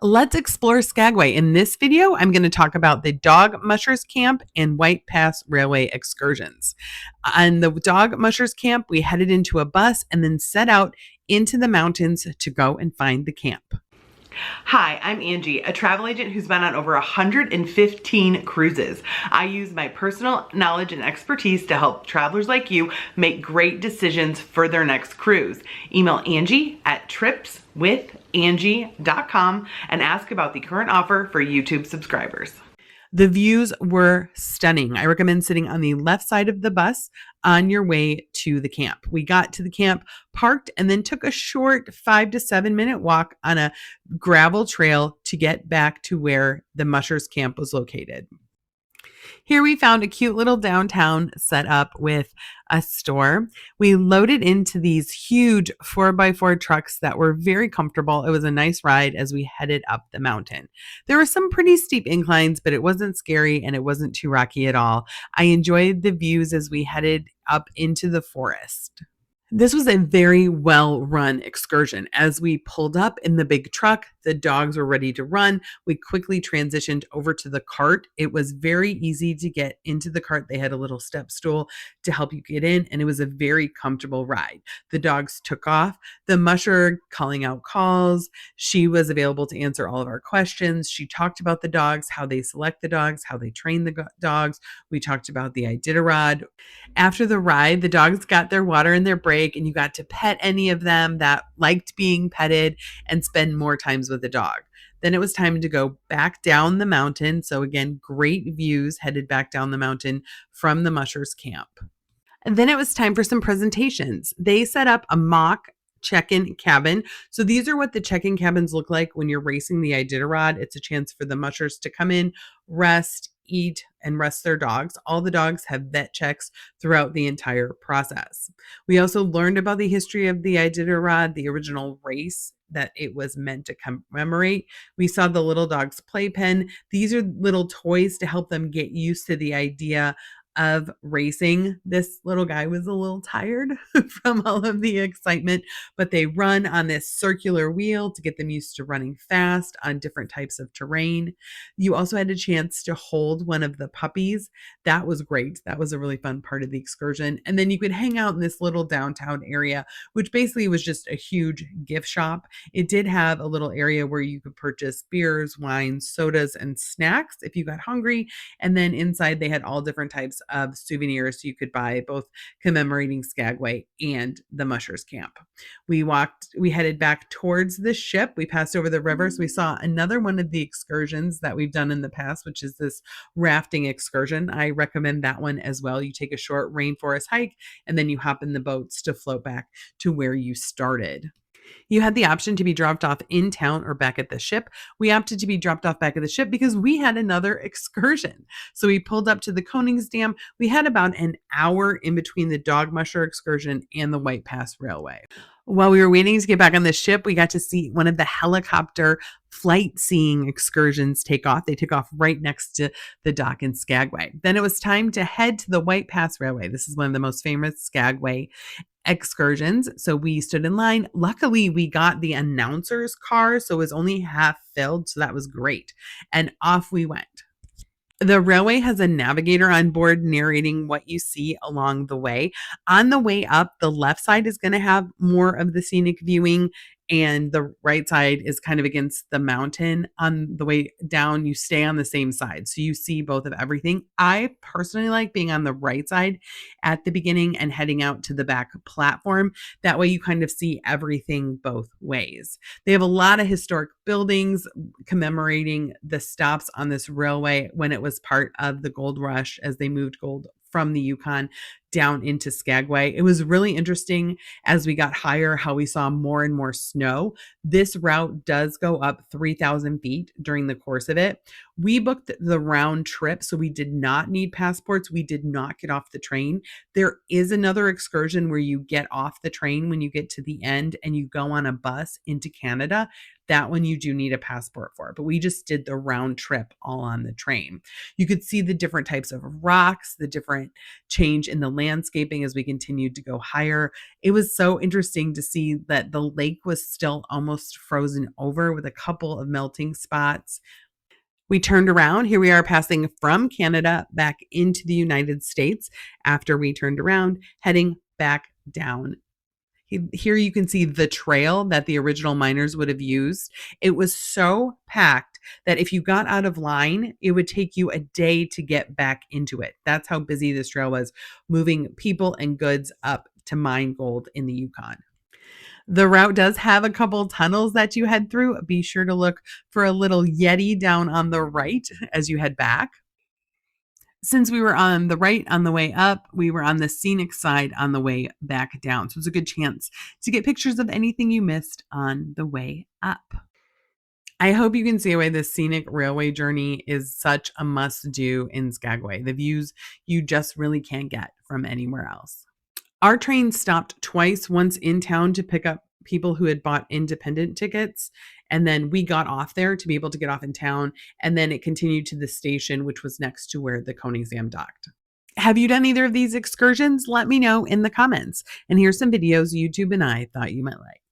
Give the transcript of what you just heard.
Let's explore Skagway. In this video, I'm going to talk about the Dog Mushers Camp and White Pass Railway excursions. On the Dog Mushers Camp, we headed into a bus and then set out into the mountains to go and find the camp. Hi, I'm Angie, a travel agent who's been on over 115 cruises. I use my personal knowledge and expertise to help travelers like you make great decisions for their next cruise. Email Angie at tripswithangie.com and ask about the current offer for YouTube subscribers. The views were stunning. I recommend sitting on the left side of the bus on your way to the camp. We got to the camp, parked, and then took a short 5 to 7 minute walk on a gravel trail to get back to where the Mushers Camp was located. Here we found a cute little downtown set up with a store. We loaded into these huge 4x4 trucks that were very comfortable. It was a nice ride as we headed up the mountain. There were some pretty steep inclines, but it wasn't scary and it wasn't too rocky at all. I enjoyed the views as we headed up into the forest. This was a very well-run excursion. As we pulled up in the big truck, the dogs were ready to run. We quickly transitioned over to the cart. It was very easy to get into the cart. They had a little step stool to help you get in, and it was a very comfortable ride. The dogs took off. The musher calling out calls. She was available to answer all of our questions. She talked about the dogs, how they select the dogs, how they train the dogs. We talked about the Iditarod. After the ride, the dogs got their water and their break, and you got to pet any of them that liked being petted and spend more times with the dog. Then it was time to go back down the mountain. So again, great views headed back down the mountain from the Mushers Camp. And then it was time for some presentations. They set up a mock check-in cabin. So these are what the check-in cabins look like when you're racing the Iditarod. It's a chance for the mushers to come in, rest, eat, and rest their dogs. All the dogs have vet checks throughout the entire process. We also learned about the history of the Iditarod, the original race that it was meant to commemorate. We saw the little dog's playpen. These are little toys to help them get used to the idea of racing. This little guy was a little tired from all of the excitement, but they run on this circular wheel to get them used to running fast on different types of terrain. You also had a chance to hold one of the puppies. That was great. That was a really fun part of the excursion. And then you could hang out in this little downtown area, which basically was just a huge gift shop. It did have a little area where you could purchase beers, wines, sodas, and snacks if you got hungry. And then inside they had all different types of souvenirs you could buy, both commemorating Skagway and the Mushers Camp. We headed back towards the ship. We passed over the river. So we saw another one of the excursions that we've done in the past, which is this rafting excursion. I recommend that one as well. You take a short rainforest hike and then you hop in the boats to float back to where you started. You had the option to be dropped off in town or back at the ship. We opted to be dropped off back at the ship because we had another excursion. So we pulled up to the Konings Dam. We had about an hour in between the Dog Musher excursion and the White Pass Railway. While we were waiting to get back on the ship, we got to see one of the helicopter flight seeing excursions take off. They took off right next to the dock in Skagway. Then it was time to head to the White Pass Railway. This is one of the most famous Skagway excursions. So we stood in line. Luckily, we got the announcer's car, so it was only half filled. So that was great. And off we went. The railway has a navigator on board narrating what you see along the way. On the way up, the left side is going to have more of the scenic viewing, and the right side is kind of against the mountain. On the way down, you stay on the same side. So you see both of everything. I personally like being on the right side at the beginning and heading out to the back platform. That way you kind of see everything both ways. They have a lot of historic buildings commemorating the stops on this railway when it was part of the gold rush as they moved gold from the Yukon down into Skagway. It was really interesting as we got higher how we saw more and more snow. This route does go up 3,000 feet during the course of it. We booked the round trip, so we did not need passports. We did not get off the train. There is another excursion where you get off the train when you get to the end and you go on a bus into Canada. That one you do need a passport for, but we just did the round trip all on the train. You could see the different types of rocks, the different change in the landscaping as we continued to go higher. It was so interesting to see that the lake was still almost frozen over with a couple of melting spots. We turned around. Here we are passing from Canada back into the United States after we turned around, heading back down. Here you can see the trail that the original miners would have used. It was so packed that if you got out of line, it would take you a day to get back into it. That's how busy this trail was, moving people and goods up to mine gold in the Yukon. The route does have a couple tunnels that you head through. Be sure to look for a little Yeti down on the right as you head back. Since we were on the right on the way up, we were on the scenic side on the way back down. So it's a good chance to get pictures of anything you missed on the way up. I hope you can see why this scenic railway journey is such a must do in Skagway. The views you just really can't get from anywhere else. Our train stopped twice, once in town to pick up people who had bought independent tickets. And then we got off there to be able to get off in town. And then it continued to the station, which was next to where the Koningsam docked. Have you done either of these excursions? Let me know in the comments. And here's some videos YouTube and I thought you might like.